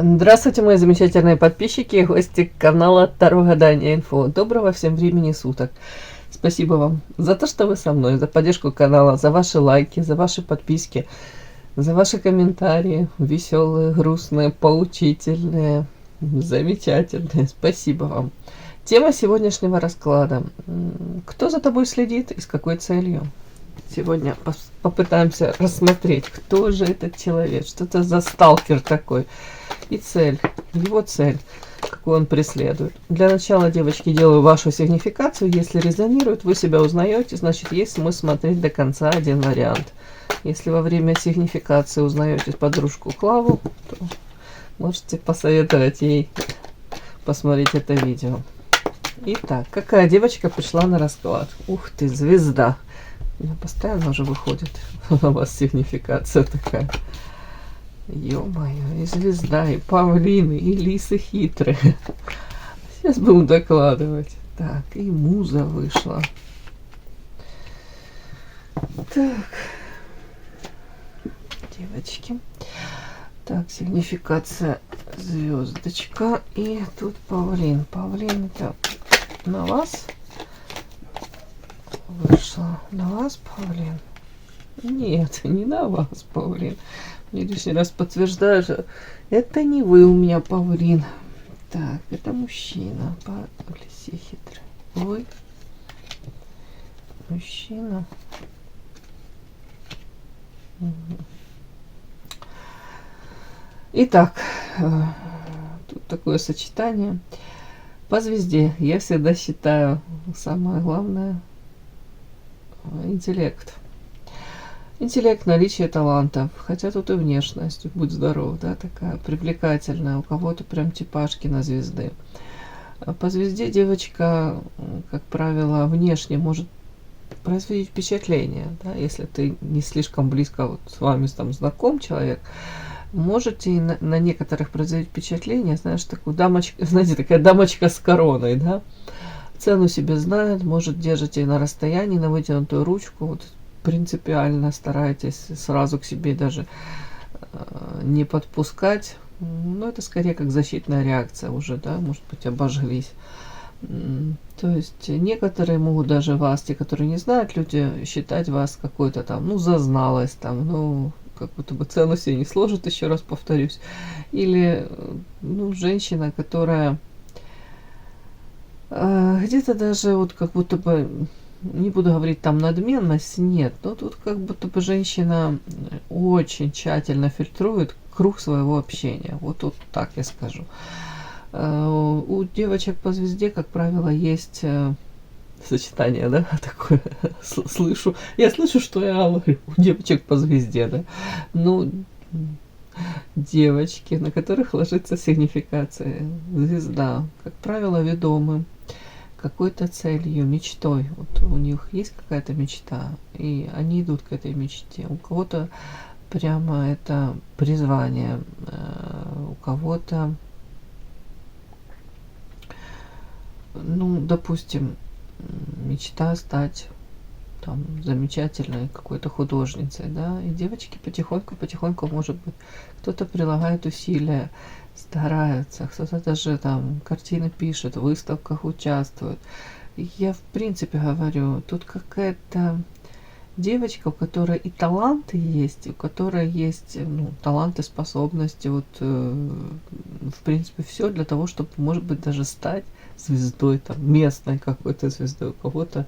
Здравствуйте, мои замечательные подписчики и гости канала Таро Гадание Инфо. Доброго всем времени суток. Спасибо вам за то, что вы со мной, за поддержку канала, за ваши лайки, за ваши подписки, за ваши комментарии. Веселые, грустные, поучительные, замечательные. Спасибо вам. Тема сегодняшнего расклада. Кто за тобой следит и с какой целью? Сегодня попытаемся рассмотреть, кто же этот человек, что это за сталкер такой. И цель, его цель, какую он преследует. Для начала, девочки, делаю вашу сигнификацию. Если резонирует, вы себя узнаете, значит, есть смысл смотреть до конца один вариант. Если во время сигнификации узнаете подружку Клаву, то можете посоветовать ей посмотреть это видео. Итак, какая девочка пришла на расклад? Ух ты, звезда. У меня постоянно уже выходит у вас сигнификация такая. Ё-моё, и звезда, и павлины, и лисы хитрые. Сейчас будем докладывать. Так, и муза вышла. Так, девочки. Так, сигнификация звездочка. И тут павлин. Павлин это на вас вышла. На вас павлин? Нет, не на вас павлин. Мне лишний раз подтверждаю, что это не вы у меня павлин. Так, это мужчина. По лисе хитрый. Вы мужчина. Угу. Итак, тут такое сочетание. По звезде я всегда считаю самое главное интеллект. Интеллект, наличие талантов, хотя тут и внешность, будь здоров, да, такая привлекательная, у кого-то прям типаж кинозвезды. По звезде девочка, как правило, внешне может производить впечатление, да, если ты не слишком близко вот с вами там знаком человек, можете на некоторых производить впечатление, знаешь, такую дамочку, знаете, такая дамочка с короной, да, цену себе знает, может держать и на расстоянии, на вытянутую ручку, вот, принципиально старайтесь сразу к себе даже не подпускать. Но это скорее как защитная реакция уже, да, может быть, обожглись. То есть некоторые могут даже вас, те, которые не знают, люди, считать вас какой-то там, ну, зазналость там, ну, как будто бы цену себе не сложит, еще раз повторюсь. Или, ну, женщина, которая где-то даже вот как будто бы, не буду говорить там надменность, нет, но тут как будто бы женщина очень тщательно фильтрует круг своего общения. Вот так я скажу. У девочек по звезде, как правило, есть сочетание, да, такое, слышу. Я слышу, что я говорю, у девочек по звезде, да. Ну, девочки, на которых ложится сигнификация звезда, как правило, ведомы какой-то целью, мечтой. Вот у них есть какая-то мечта, и они идут к этой мечте. У кого-то прямо это призвание, у кого-то, ну, допустим, мечта стать там замечательной какой-то художницей, да, и девочки потихоньку, может быть, кто-то прилагает усилия, стараются, кто-то даже там картины пишет, в выставках участвует. Я в принципе говорю, тут какая-то девочка, у которой и таланты есть, у которой есть, ну, таланты, способности, вот в принципе все для того, чтобы, может быть, даже стать звездой, там, местной какой-то звездой, у кого-то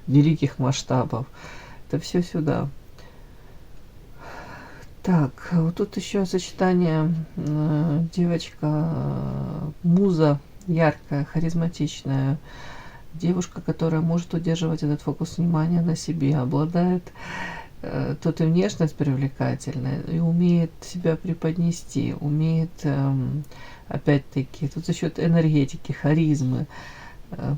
великих масштабов. Это все сюда. Так, вот тут еще сочетание девочка, муза яркая, харизматичная, девушка, которая может удерживать этот фокус внимания на себе, обладает тут и внешность привлекательная, и умеет себя преподнести, умеет, опять-таки, тут за счет энергетики, харизмы,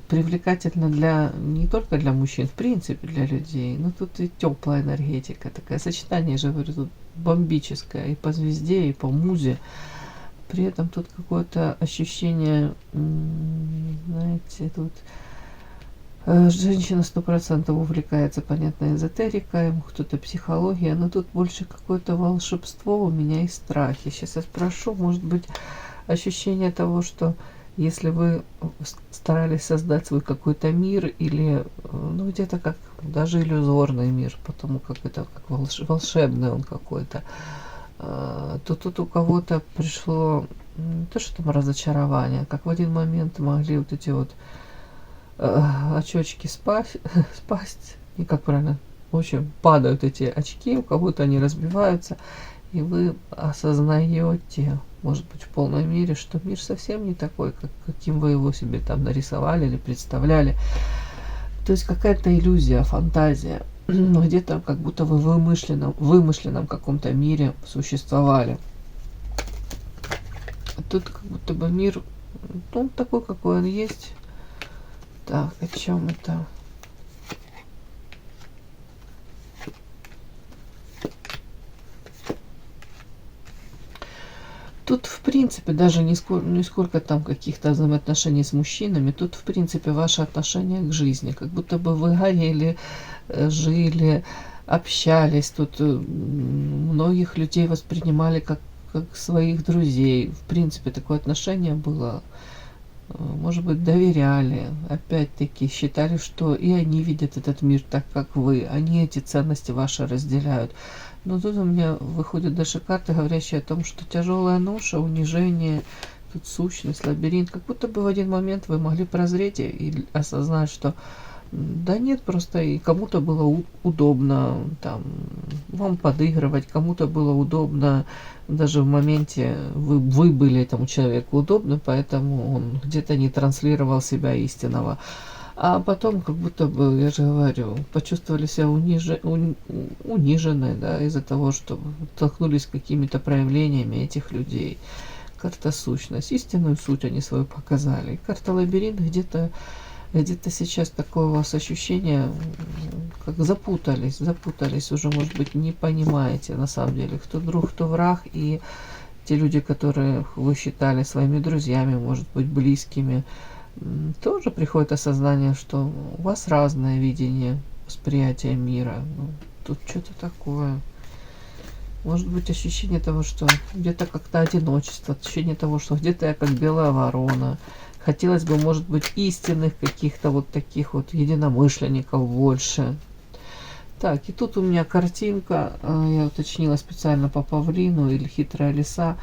привлекательно для не только для мужчин, в принципе для людей, но тут и теплая энергетика, такое сочетание, же говорю, тут бомбическое и по звезде, и по музе. При этом тут какое-то ощущение, знаете, тут Женщина 100% увлекается, понятно, эзотерикой, кто-то психологией, но тут больше какое-то волшебство у меня и страхи. Сейчас я спрошу, может быть, ощущение того, что если вы старались создать свой какой-то мир или, ну, где-то как даже иллюзорный мир, потому как это как волшебный он какой-то, то тут у кого-то пришло не то, что там разочарование, как в один момент могли вот эти вот очечки спасть, и как правильно, в общем, падают эти очки, у кого-то они разбиваются, и вы осознаете, может быть, в полной мере, что мир совсем не такой, каким вы его себе там нарисовали или представляли. То есть какая-то иллюзия, фантазия, но где-то как будто вы в вымышленном каком-то мире существовали. Тут как будто бы мир, ну, такой, какой он есть. Так, о чем это? Тут, в принципе, даже не сколько там каких-то взаимоотношений с мужчинами, тут, в принципе, ваше отношение к жизни. Как будто бы вы горели, жили, общались. Тут многих людей воспринимали как своих друзей. В принципе, такое отношение было. Может быть, доверяли, опять-таки считали, что и они видят этот мир так, как вы, они эти ценности ваши разделяют. Но тут у меня выходят даже карты, говорящие о том, что тяжелая ноша, унижение, тут сущность, лабиринт, как будто бы в один момент вы могли прозреть и осознать, что да нет, просто и кому-то было удобно там вам подыгрывать, кому-то было удобно, даже в моменте вы были этому человеку удобны, поэтому он где-то не транслировал себя истинного. А потом, как будто бы, я же говорю, почувствовали себя униженной, да, из-за того, что столкнулись с какими-то проявлениями этих людей. Карта сущность, истинную суть они свою показали. Карта лабиринт где-то сейчас такое у вас ощущение, как запутались уже, может быть, не понимаете на самом деле, кто друг, кто враг, и те люди, которых вы считали своими друзьями, может быть, близкими, тоже приходит осознание, что у вас разное видение, восприятие мира. Ну, тут что-то такое. Может быть, ощущение того, что где-то как-то одиночество, ощущение того, что где-то я как белая ворона. Хотелось бы, может быть, истинных каких-то вот таких вот единомышленников больше. Так, и тут у меня картинка, я уточнила специально по павлину или хитрая лиса.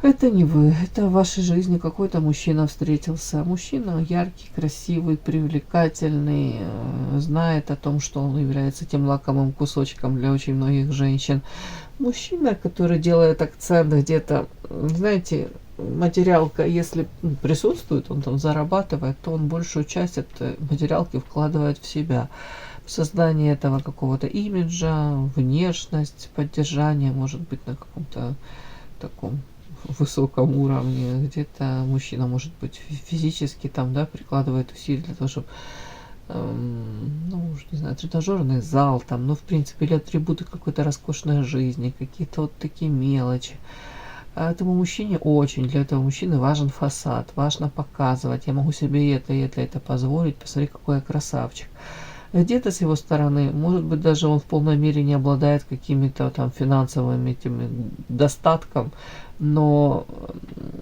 Это не вы, это в вашей жизни какой-то мужчина встретился. Мужчина яркий, красивый, привлекательный, знает о том, что он является тем лакомым кусочком для очень многих женщин. Мужчина, который делает акцент где-то, знаете, материалка, если присутствует, он там зарабатывает, то он большую часть этой материалки вкладывает в себя. В создание этого какого-то имиджа, внешность, поддержание, может быть, на каком-то таком высоком уровне. Где-то мужчина, может быть, физически там, да, прикладывает усилия для того, чтобы ну, не знаю, тренажерный зал, там, ну, в принципе, или атрибуты какой-то роскошной жизни, какие-то вот такие мелочи. А этому мужчине очень, для этого мужчины важен фасад, важно показывать, я могу себе это позволить, посмотри, какой я красавчик. Где-то с его стороны, может быть, даже он в полной мере не обладает какими-то там финансовыми этими достатком, но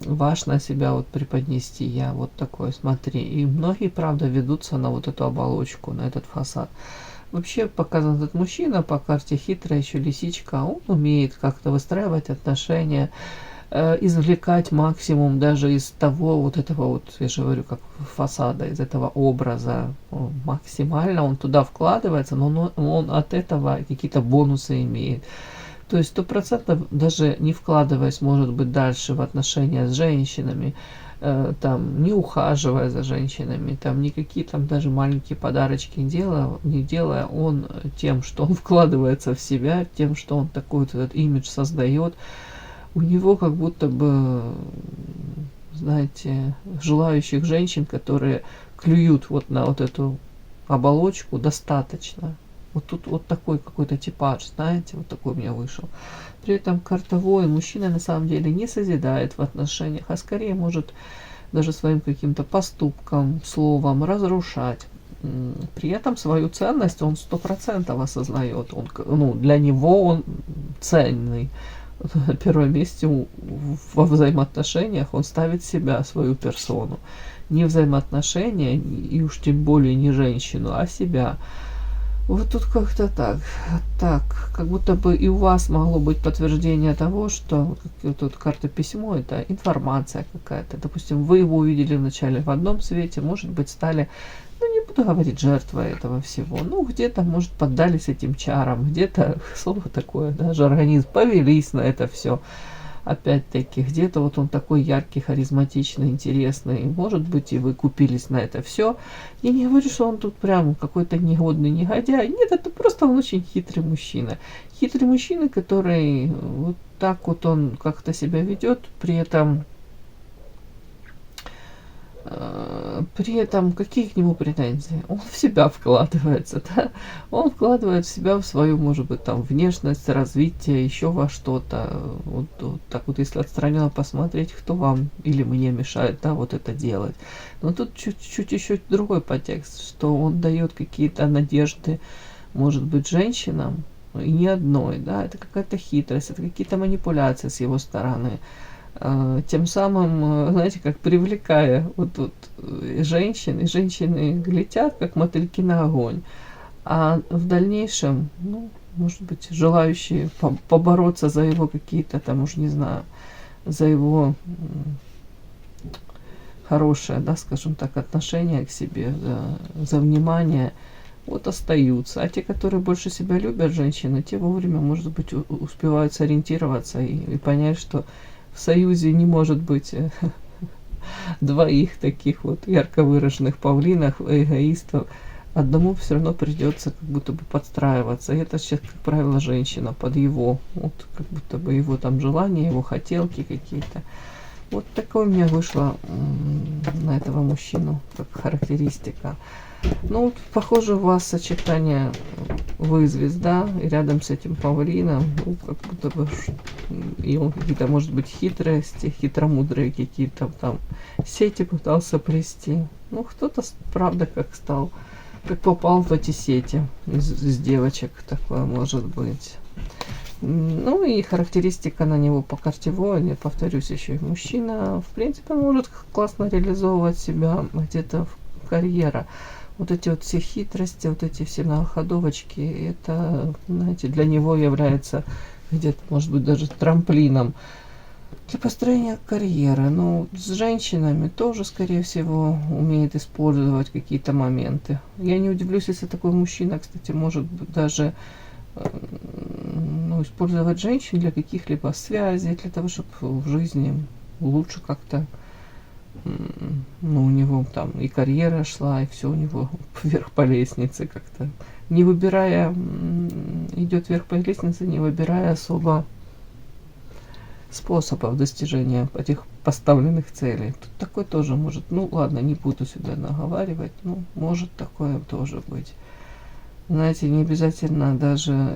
важно себя вот преподнести, я вот такой, смотри. И многие, правда, ведутся на вот эту оболочку, на этот фасад. Вообще показан этот мужчина по карте хитрая, еще лисичка, он умеет как-то выстраивать отношения, извлекать максимум даже из того вот этого вот, я же говорю, как фасада, из этого образа. Максимально он туда вкладывается, но он от этого какие-то бонусы имеет. То есть 100% даже не вкладываясь, может быть, дальше в отношения с женщинами, там, не ухаживая за женщинами, там, никакие там даже маленькие подарочки не делая, он тем, что он вкладывается в себя, тем, что он такой вот этот имидж создает, у него как будто бы, знаете, желающих женщин, которые клюют вот на вот эту оболочку, достаточно. Вот тут вот такой какой-то типаж, знаете, вот такой у меня вышел. При этом картовой мужчина на самом деле не созидает в отношениях, а скорее может даже своим каким-то поступком, словом разрушать. При этом свою ценность он 100% осознает. Он, ну, для него он ценный. На первом месте во взаимоотношениях он ставит себя, свою персону. Не взаимоотношения, и уж тем более не женщину, а себя. Вот тут как-то так. Так, как будто бы и у вас могло быть подтверждение того, что вот тут карта письмо, это информация какая-то. Допустим, вы его увидели вначале в одном свете, может быть, стали, ну, не буду говорить, жертвой этого всего. Ну, где-то, может, поддались этим чарам, где-то, слово такое, даже организм, повелись на это все. Опять-таки, где-то вот он такой яркий, харизматичный, интересный. Может быть, и вы купились на это все. Я не говорю, что он тут прям какой-то негодный негодяй. Нет, это просто он очень хитрый мужчина. Хитрый мужчина, который вот так вот он как-то себя ведет, при этом какие к нему претензии? Он в себя вкладывается, да? Он вкладывает в себя, в свою, может быть, там, внешность, развитие, еще во что-то. Вот так вот, если отстраненно посмотреть, кто вам или мне мешает, да, вот это делать. Но тут чуть-чуть еще другой подтекст, что он дает какие-то надежды, может быть, женщинам, и не одной, да, это какая-то хитрость, это какие-то манипуляции с его стороны. Тем самым, знаете, как привлекая вот тут женщин, и женщины летят, как мотыльки на огонь. А в дальнейшем, ну, может быть, желающие побороться за его какие-то там, уж не знаю, за его хорошее, да, скажем так, отношение к себе, за внимание, вот остаются. А те, которые больше себя любят, женщины, те вовремя, может быть, успевают сориентироваться и понять, что в союзе не может быть двоих таких вот ярко выраженных павлинов, эгоистов. Одному все равно придется как будто бы подстраиваться. И это сейчас, как правило, женщина под его, вот как будто бы его там желания, его хотелки какие-то. Вот такое у меня вышло на этого мужчину, как характеристика. Ну, похоже, у вас сочетание вы звезда, и рядом с этим павлином, ну, как будто бы и он какие-то, может быть, хитрости, хитромудрые какие-то там сети пытался плести. Ну, кто-то, правда, как стал, как попал в эти сети из девочек, такое может быть. Ну и характеристика на него по карте воина, повторюсь, еще и мужчина, в принципе, может классно реализовывать себя где-то в карьера. Вот эти вот все хитрости, вот эти все многоходовочки, это, знаете, для него является где-то, может быть, даже трамплином для построения карьеры. Ну, с женщинами тоже, скорее всего, умеет использовать какие-то моменты. Я не удивлюсь, если такой мужчина, кстати, может быть, даже ну, использовать женщин для каких-либо связей, для того, чтобы в жизни лучше как-то, ну, у него там и карьера шла, и все у него вверх по лестнице как-то. Не выбирая, идет вверх по лестнице, не выбирая особо способов достижения этих поставленных целей. Тут такое тоже может, ну ладно, не буду сюда наговаривать, ну, может такое тоже быть. Знаете, не обязательно даже,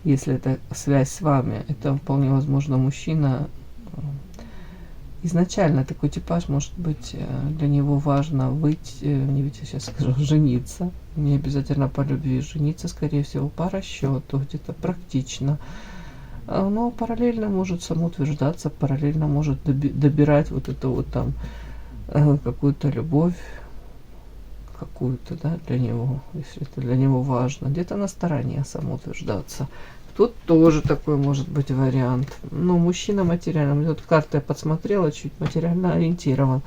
если это связь с вами, это вполне возможно мужчина. Изначально такой типаж, может быть, для него важно выйти, не выйти, сейчас скажу, жениться. Не обязательно по любви, жениться, скорее всего, по расчету, где-то практично. Но параллельно может самоутверждаться, параллельно может добирать вот эту вот там какую-то любовь, какую-то, да, для него, если это для него важно. Где-то на стороне самоутверждаться. Тут тоже такой может быть вариант. Но мужчина материально. Тут карты я подсмотрела, чуть материально ориентирован.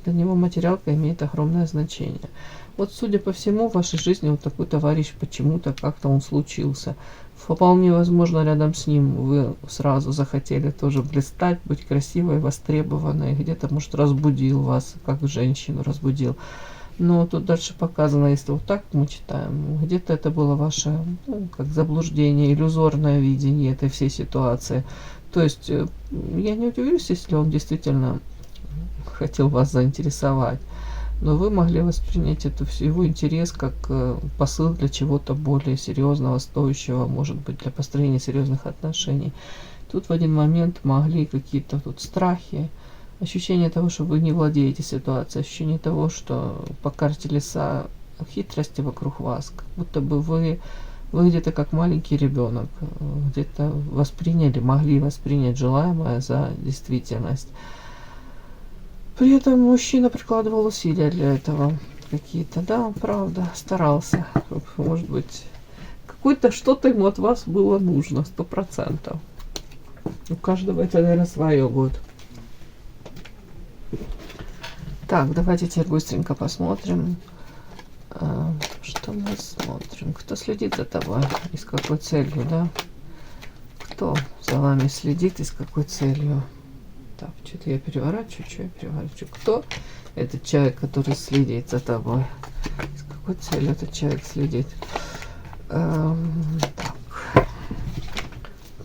Для него материалка имеет огромное значение. Вот, судя по всему, в вашей жизни вот такой товарищ почему-то как-то он случился. Вполне возможно, рядом с ним вы сразу захотели тоже блистать, быть красивой, востребованной. Где-то, может, разбудил вас, как женщину разбудил. Но тут дальше показано, если вот так мы читаем, где-то это было ваше, ну, как заблуждение, иллюзорное видение этой всей ситуации. То есть я не удивлюсь, если он действительно хотел вас заинтересовать, но вы могли воспринять это все, его интерес как посыл для чего-то более серьезного, стоящего, может быть, для построения серьезных отношений. Тут в один момент могли какие-то тут страхи, ощущение того, что вы не владеете ситуацией, ощущение того, что по карте леса хитрости вокруг вас, как будто бы вы где-то как маленький ребенок, где-то восприняли, могли воспринять желаемое за действительность. При этом мужчина прикладывал усилия для этого какие-то, да, правда, старался, может быть, какое-то что-то ему от вас было нужно, 100%. У каждого это, наверное, свое будет. Так, давайте теперь быстренько посмотрим. Что мы смотрим? Кто следит за тобой и с какой целью, да? Кто за вами следит и с какой целью? Так, что-то я переворачиваю, Кто этот человек, который следит за тобой? С какой целью этот человек следит?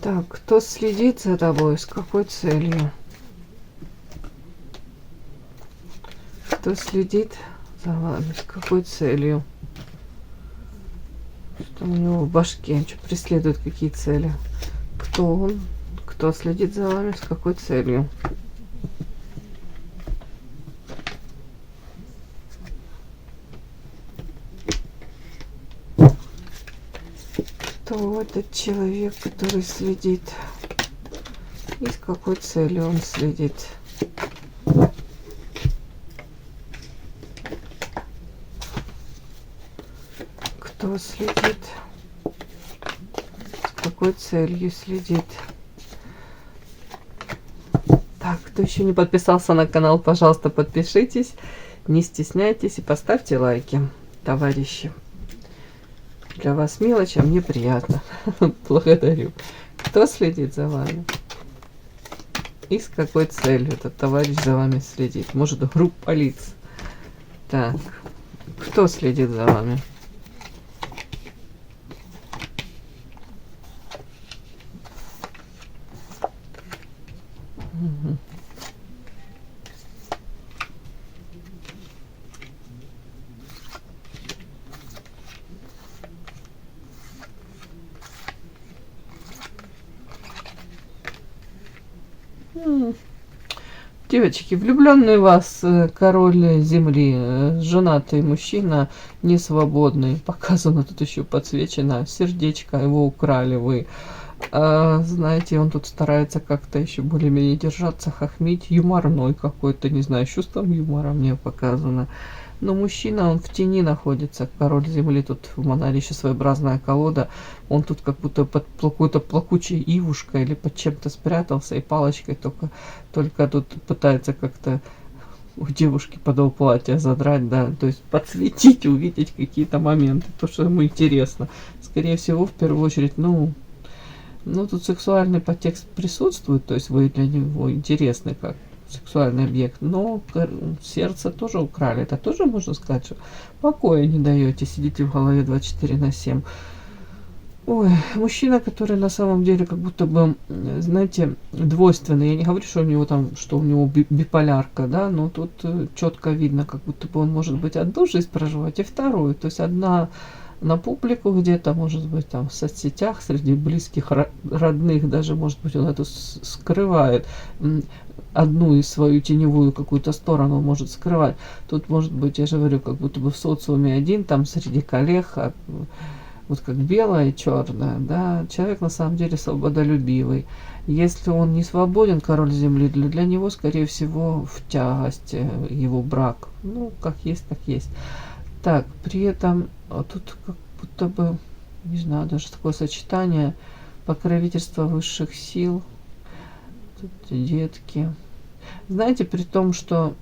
Так, кто следит за тобой, с какой целью? Кто следит за вами, с какой целью? Что у него в башке? Что преследует, какие цели? Кто он? Кто следит за вами, с какой целью? Кто этот человек, который следит? И с какой целью он следит? Кто следит? С какой целью следит? Так, кто еще не подписался на канал, пожалуйста, подпишитесь. Не стесняйтесь и поставьте лайки, товарищи. Для вас мелочь, а мне приятно. Благодарю. Кто следит за вами? И с какой целью этот товарищ за вами следит? Может, группа лиц? Так, кто следит за вами? Девочки, влюбленный в вас король земли, женатый мужчина, не свободный. Показано тут еще подсвечено сердечко, его украли вы. Знаете, он тут старается как-то еще более-менее держаться, хохмить, юморной какой-то, не знаю, с чувством юмора мне показано. Но мужчина, он в тени находится, король земли, тут в Манаре еще своеобразная колода, он тут как будто под какой-то плакучей ивушкой или под чем-то спрятался и палочкой только тут пытается как-то у девушки подол платья задрать, да, то есть подсветить, увидеть какие-то моменты, то, что ему интересно. Скорее всего, в первую очередь, ну, тут сексуальный подтекст присутствует, то есть вы для него интересны как сексуальный объект, но сердце тоже украли. Это тоже можно сказать, что покоя не даете, сидите в голове 24/7. Ой, мужчина, который на самом деле как будто бы, знаете, двойственный. Я не говорю, что у него там, что у него биполярка, да, но тут четко видно, как будто бы он может быть одну жизнь проживать и вторую. То есть одна на публику где-то, может быть, там в соцсетях, среди близких, родных, даже, может быть, он это скрывает. Одну из свою теневую какую-то сторону может скрывать. Тут, может быть, я же говорю, как будто бы в социуме один, там среди коллег, вот как белое и черное, да, человек на самом деле свободолюбивый. Если он не свободен, король земли, для него, скорее всего, в тягость его брак. Ну, как есть, так есть. Так, при этом тут как будто бы, не знаю, даже такое сочетание покровительства высших сил. Тут детки. Знаете, при том, что,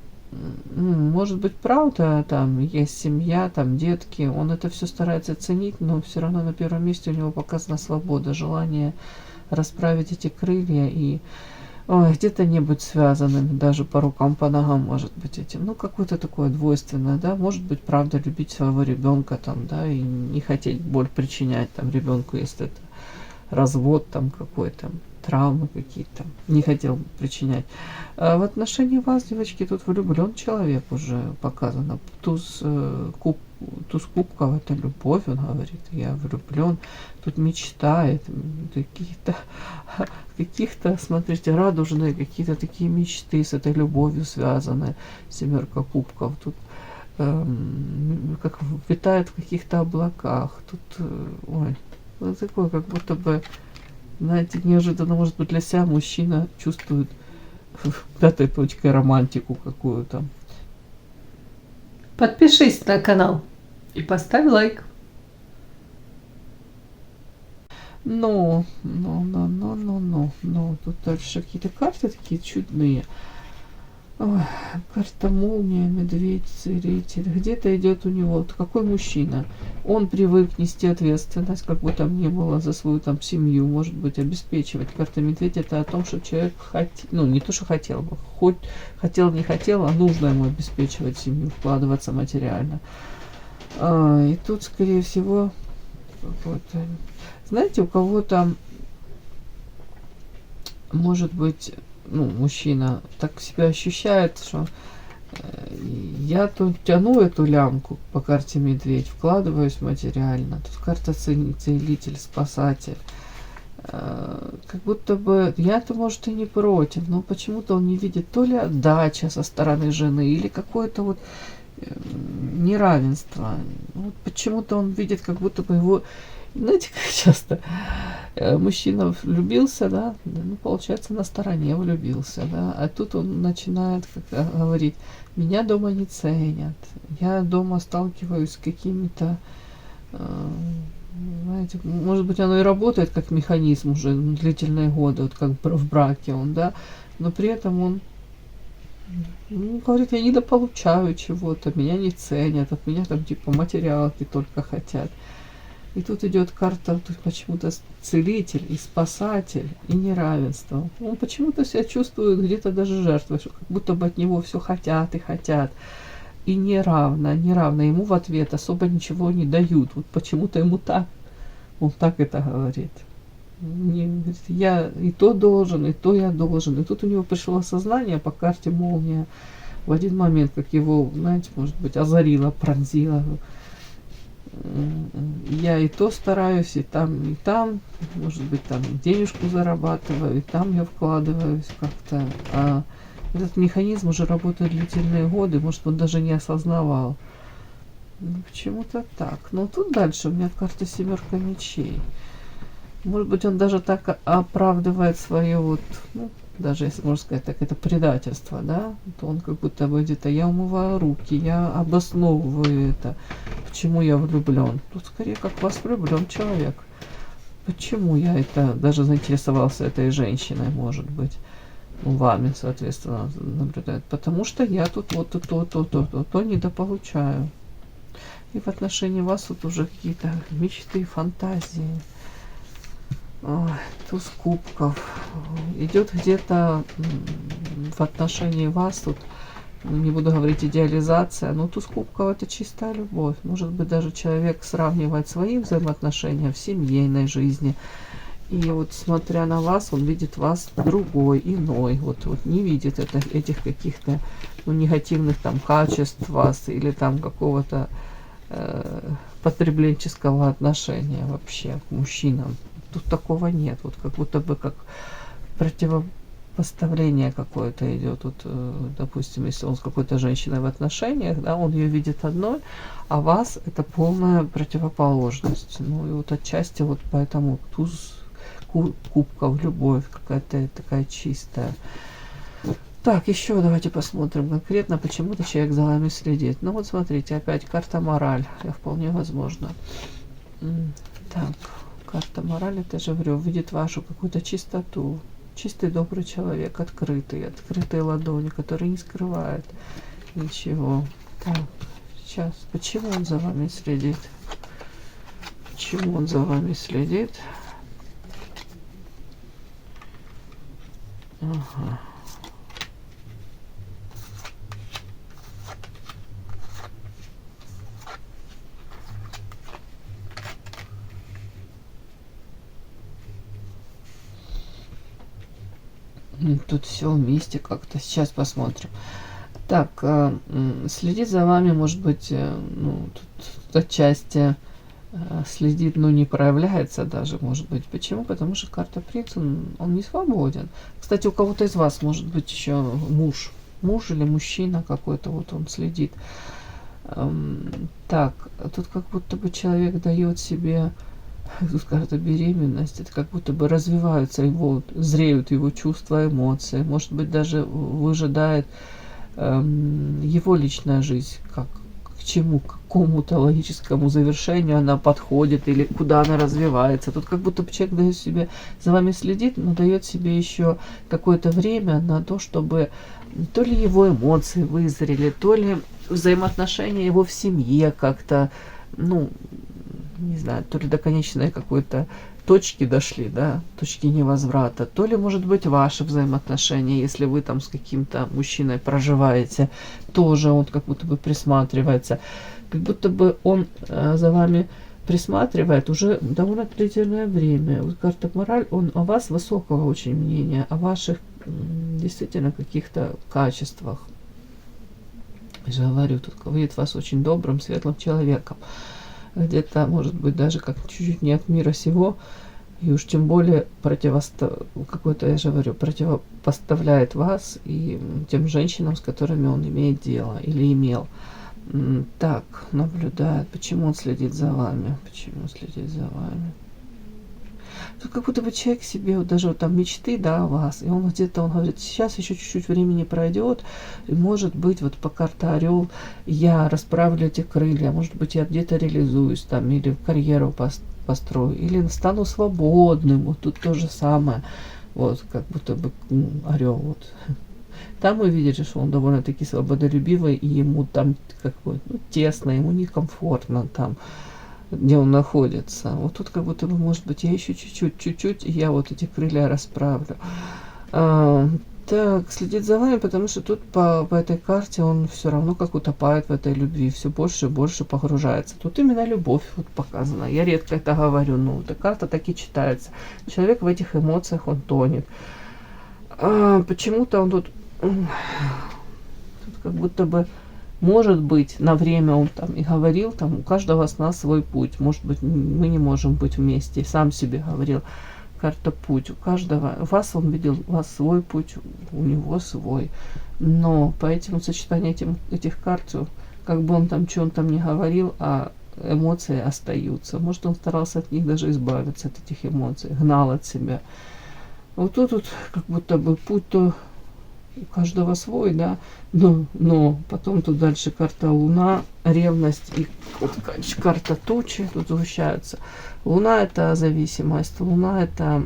может быть, правда, там есть семья, там детки, он это все старается ценить, но все равно на первом месте у него показана свобода, желание расправить эти крылья и где-то не быть связанным, даже по рукам, по ногам, может быть, этим. Ну, какое-то такое двойственное, да, может быть, правда, любить своего ребенка, там, да, и не хотеть боль причинять, там, ребенку, если это развод, там, какой-то, травмы какие-то, не хотел причинять. А в отношении вас, девочки, тут влюблен человек уже показано. Туз туз кубков это любовь, он говорит, я влюблен, тут мечтает, каких-то, смотрите, радужные какие-то такие мечты с этой любовью связаны, семерка кубков, тут как витает в каких-то облаках, тут, ой, вот такое, как будто бы, знаете, неожиданно, может быть, для себя мужчина чувствует пятой точкой романтику какую-то. Подпишись на канал и поставь лайк. Ну, тут дальше какие-то карты такие чудные. Ой, карта молния, медведь, целитель. Где-то идет у него, вот какой мужчина. Он привык нести ответственность, как бы там ни было, за свою там семью, может быть, обеспечивать. Карта медведь это о том, что человек хотел, ну не то, что хотел бы, хоть хотел, не хотел, а нужно ему обеспечивать семью, вкладываться материально. И тут, скорее всего, какой-то, знаете, у кого-то, может быть, ну, мужчина так себя ощущает, что я тут тяну эту лямку по карте медведь, вкладываюсь материально. Тут карта целитель, спасатель. Как будто бы я-то, может, и не против, но почему-то он не видит то ли отдача со стороны жены, или какое-то вот неравенство. Вот почему-то он видит, как будто бы его... Знаете, как часто мужчина влюбился, да, ну, получается, на стороне влюбился, да, а тут он начинает говорить, меня дома не ценят, я дома сталкиваюсь с какими-то, знаете, может быть, оно и работает как механизм уже длительные годы, вот как в браке он, да, но при этом он говорит, я недополучаю чего-то, меня не ценят, от меня там типа материалки только хотят. И тут идет карта, тут почему-то целитель и спасатель, и неравенство. Он почему-то себя чувствует где-то даже жертвой, что как будто бы от него все хотят и хотят. И неравно. Ему в ответ особо ничего не дают. Вот почему-то ему так, он так это говорит. Мне, говорит, я и то должен, и то я должен. И тут у него пришло осознание по карте молния в один момент, как его, знаете, может быть, озарило, пронзило. Я и то стараюсь, и там, может быть, там денежку зарабатываю, и там я вкладываюсь как-то. А этот механизм уже работает длительные годы, может, он даже не осознавал. Ну, почему-то так. Но тут дальше у меня карта семерка мечей. Может быть, он даже так оправдывает свое вот, ну, даже если можно сказать так, это предательство, да, то он как будто бы где-то я умываю руки, я обосновываю это, почему я влюблен. Тут скорее как в вас влюблен человек. Почему я это даже заинтересовался этой женщиной, может быть, ну, вами, соответственно, наблюдает. Потому что я тут вот то недополучаю. И в отношении вас тут уже какие-то мечты, фантазии. Ой, туз кубков. Идет где-то в отношении вас тут, не буду говорить идеализация, но туз кубков это чистая любовь. Может быть, даже человек сравнивает свои взаимоотношения в семейной жизни. И вот смотря на вас, он видит вас другой, иной. Вот не видит этих каких-то негативных там качеств вас или там какого-то потребленческого отношения вообще к мужчинам. Тут такого нет. Вот как будто бы как противопоставление какое-то идет. Вот, допустим, если он с какой-то женщиной в отношениях, да, он ее видит одной, а вас это полная противоположность. Ну и вот отчасти вот поэтому туз кубков, любовь какая-то такая чистая. Так, еще давайте посмотрим конкретно, почему-то человек за вами следит. Ну вот смотрите, опять карта мораль. Вполне возможно. Так, карта мораль, это же говорю, видит вашу какую-то чистоту. Чистый, добрый человек, открытые ладони, который не скрывает ничего. Так, сейчас, почему он за вами следит? Почему он за вами следит? Ага. Тут все вместе как-то. Сейчас посмотрим. Так, следит за вами, может быть, ну, тут отчасти следит, но не проявляется даже, может быть. Почему? Потому что карта принц, он не свободен. Кстати, у кого-то из вас может быть еще муж или мужчина какой-то, вот он следит. Так, тут как будто бы человек дает себе, тут карта беременность, это как будто бы развиваются его, зреют его чувства, эмоции, может быть, даже выжидает его личная жизнь, к чему, к какому-то логическому завершению она подходит или куда она развивается. Тут как будто бы человек дает себе, за вами следит, но дает себе еще какое-то время на то, чтобы то ли его эмоции вызрели, то ли взаимоотношения его в семье как-то, ну, не знаю, то ли до конечной какой-то точки дошли, да, точки невозврата, то ли, может быть, ваши взаимоотношения, если вы там с каким-то мужчиной проживаете, тоже он как будто бы присматривается, как будто бы он за вами присматривает уже довольно длительное время. Вот карта мораль, он о вас высокого очень мнения, о ваших действительно каких-то качествах. Я же говорю, тут видит вас очень добрым, светлым человеком. Где-то, может быть, даже как чуть-чуть не от мира сего, и уж тем более какой-то, я же говорю, противопоставляет вас и тем женщинам, с которыми он имеет дело или имел. Так, наблюдает. Почему он следит за вами? Почему он следит за вами? Тут как будто бы человек себе, вот даже вот там мечты, да, о вас, и он где-то, он говорит, сейчас еще чуть-чуть времени пройдет, и может быть, вот по карте Орел я расправлю эти крылья, может быть, я где-то реализуюсь там, или карьеру построю, или стану свободным, вот тут то же самое, вот, как будто бы Орел, вот. Там вы видите, что он довольно-таки свободолюбивый, и ему там как бы тесно, ему некомфортно там, где он находится. Вот тут как будто бы, может быть, я еще чуть-чуть, и я вот эти крылья расправлю. Так, следит за вами, потому что тут по этой карте он все равно как утопает в этой любви, все больше и больше погружается. Тут именно любовь вот показана. Я редко это говорю, но эта карта так и читается. Человек в этих эмоциях, он тонет. Почему-то он тут как будто бы, может быть, на время он там и говорил, там у каждого с нас свой путь. Может быть, мы не можем быть вместе. Сам себе говорил. Карта путь. У каждого. Вас он видел, у вас свой путь, у него свой. Но по этому сочетанию этих карт, как бы он там, что он там не говорил, а эмоции остаются. Может, он старался от них даже избавиться, от этих эмоций, гнал от себя. Вот тут как будто бы путь-то у каждого свой, да, но потом тут дальше карта Луна, ревность и вот карта тучи тут сгущаются. Луна — это зависимость, Луна — это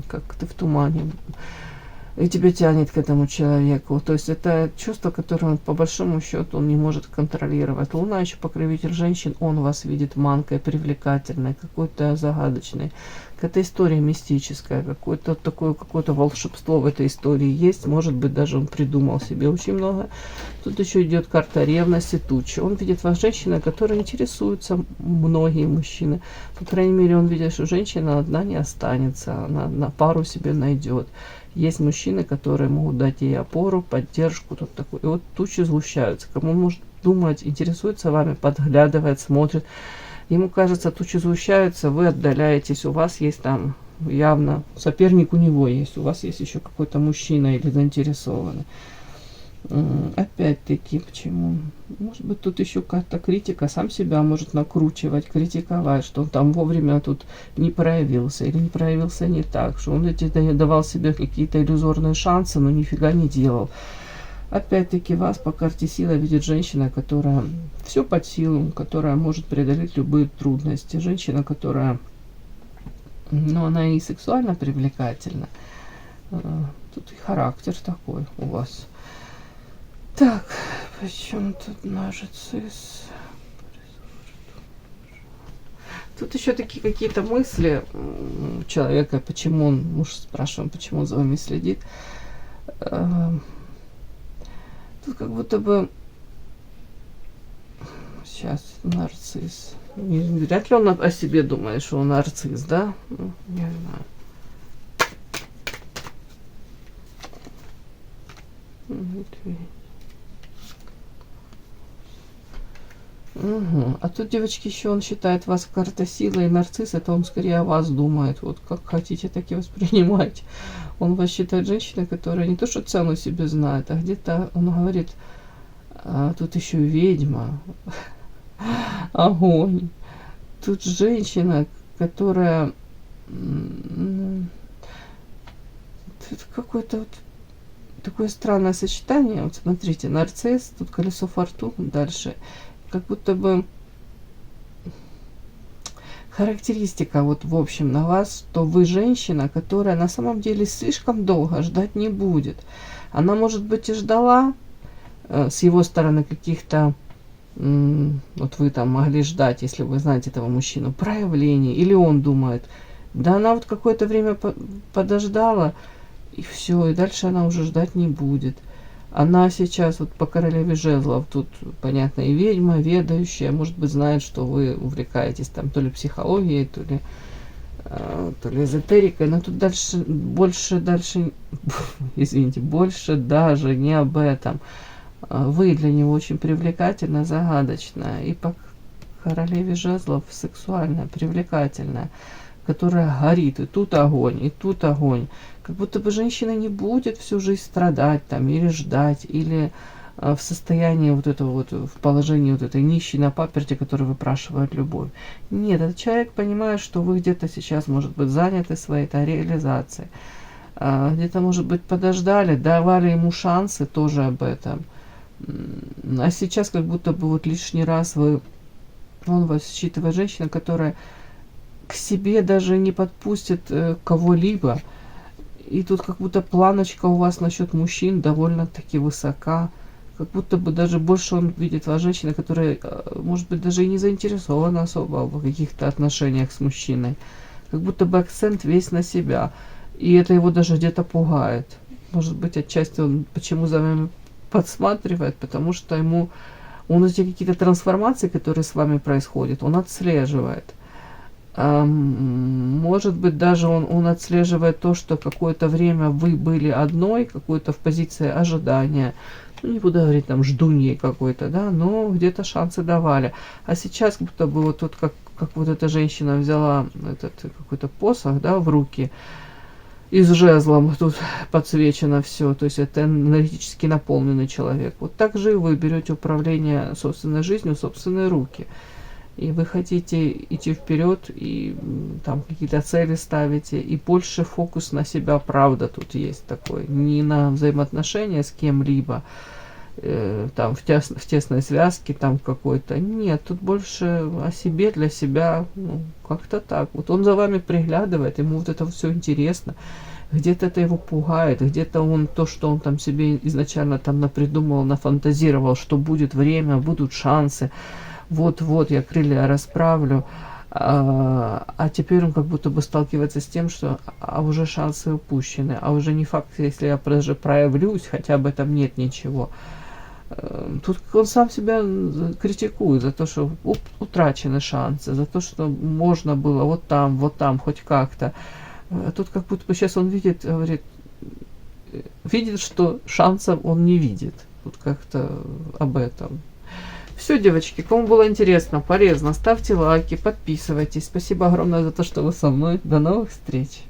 как ты в тумане, и тебя тянет к этому человеку. То есть это чувство, которое он, по большому счету, он не может контролировать. Луна еще покровитель женщин, он вас видит манкой, привлекательной, какой-то загадочной. Какая-то история мистическая, какое-то такое, какое-то волшебство в этой истории есть. Может быть, даже он придумал себе очень много. Тут еще идет карта ревности, тучи. Он видит вас женщиной, которой интересуются многие мужчины. По крайней мере, он видит, что женщина одна не останется, она на пару себе найдет. Есть мужчины, которые могут дать ей опору, поддержку. Тут такой. И вот тучи сгущаются. Кому может думать, интересуется вами, подглядывает, смотрит. Ему кажется, тучи сгущаются, вы отдаляетесь, у вас есть там явно соперник, у него есть, у вас есть еще какой-то мужчина или заинтересованный. Опять-таки, почему? Может быть, тут еще какая-то критика, сам себя может накручивать, критиковать, что он там вовремя тут не проявился или не проявился не так, что он эти давал себе какие-то иллюзорные шансы, но нифига не делал. Опять-таки вас по карте сила видит женщина, которая все под силу, которая может преодолеть любые трудности. Женщина, которая, ну, она и сексуально привлекательна. Тут и характер такой у вас. Так, почему тут нарцисс? Тут еще такие какие-то мысли человека, почему он, муж спрашиваем, почему он за вами следит. Тут как будто бы сейчас нарцисс. Вряд ли он о себе думает, что он нарцисс, да? Ну, не знаю. Мгм. А тут, девочки, еще он считает вас карта силы и нарцисс, это он скорее о вас думает. Вот как хотите, так и воспринимайте. Он вас считает женщиной, которая не то что цену себе знает, а где-то он говорит, тут еще ведьма, огонь. Тут женщина, которая тут какое-то вот такое странное сочетание. Вот смотрите, нарцисс, тут колесо фортуны дальше. Как будто бы характеристика вот в общем на вас, что вы женщина, которая на самом деле слишком долго ждать не будет. Она, может быть, и ждала с его стороны каких-то, вот вы там могли ждать, если вы знаете этого мужчину, проявлений, или он думает, да она вот какое-то время подождала, и все, и дальше она уже ждать не будет. Она сейчас вот по королеве жезлов, тут, понятно, и ведьма, ведающая, может быть, знает, что вы увлекаетесь там то ли психологией, то ли эзотерикой, но тут дальше, дальше, извините, больше даже не об этом. Вы для него очень привлекательная, загадочная, и по королеве жезлов сексуальная, привлекательная, которая горит, и тут огонь, и тут огонь. Как будто бы женщина не будет всю жизнь страдать там, или ждать, или в состоянии вот этого вот, в положении вот этой нищей на паперти, которая выпрашивает любовь. Нет, этот человек понимает, что вы где-то сейчас, может быть, заняты своей реализацией. Где-то, может быть, подождали, давали ему шансы тоже об этом. А сейчас как будто бы вот лишний раз он вас считывает женщина, которая к себе даже не подпустит кого-либо. И тут как будто планочка у вас насчет мужчин довольно-таки высока. Как будто бы даже больше он видит вас женщина, которая, может быть, даже и не заинтересована особо в каких-то отношениях с мужчиной. Как будто бы акцент весь на себя. И это его даже где-то пугает. Может быть, отчасти он почему за вами подсматривает, потому что он эти какие-то трансформации, которые с вами происходят, он отслеживает. Может быть, даже он отслеживает то, что какое-то время вы были одной, какой-то в позиции ожидания. Ну, не буду говорить там ждуньей какой-то, да, но где-то шансы давали. А сейчас будто бы вот тут, как вот эта женщина взяла этот какой-то посох, да, в руки, и с жезлом тут подсвечено все, то есть это энергетически наполненный человек. Вот так же и вы берете управление собственной жизнью в собственные руки. И вы хотите идти вперед, и там какие-то цели ставите, и больше фокус на себя, правда, тут есть такой. Не на взаимоотношения с кем-либо, там в тесной связке там какой-то. Нет, тут больше о себе, для себя, ну, как-то так. Вот он за вами приглядывает, ему вот это все интересно. Где-то это его пугает, где-то он то, что он там себе изначально там напридумывал, нафантазировал, что будет время, будут шансы. Вот-вот я крылья расправлю, а теперь он как будто бы сталкивается с тем, что уже шансы упущены, а уже не факт, если я даже проявлюсь, хотя бы там нет ничего. Тут он сам себя критикует за то, что утрачены шансы, за то, что можно было вот там, хоть как-то. Тут как будто бы сейчас он видит, говорит, что шансов он не видит. Тут как-то об этом. Все, девочки, кому было интересно, полезно, ставьте лайки, подписывайтесь. Спасибо огромное за то, что вы со мной. До новых встреч.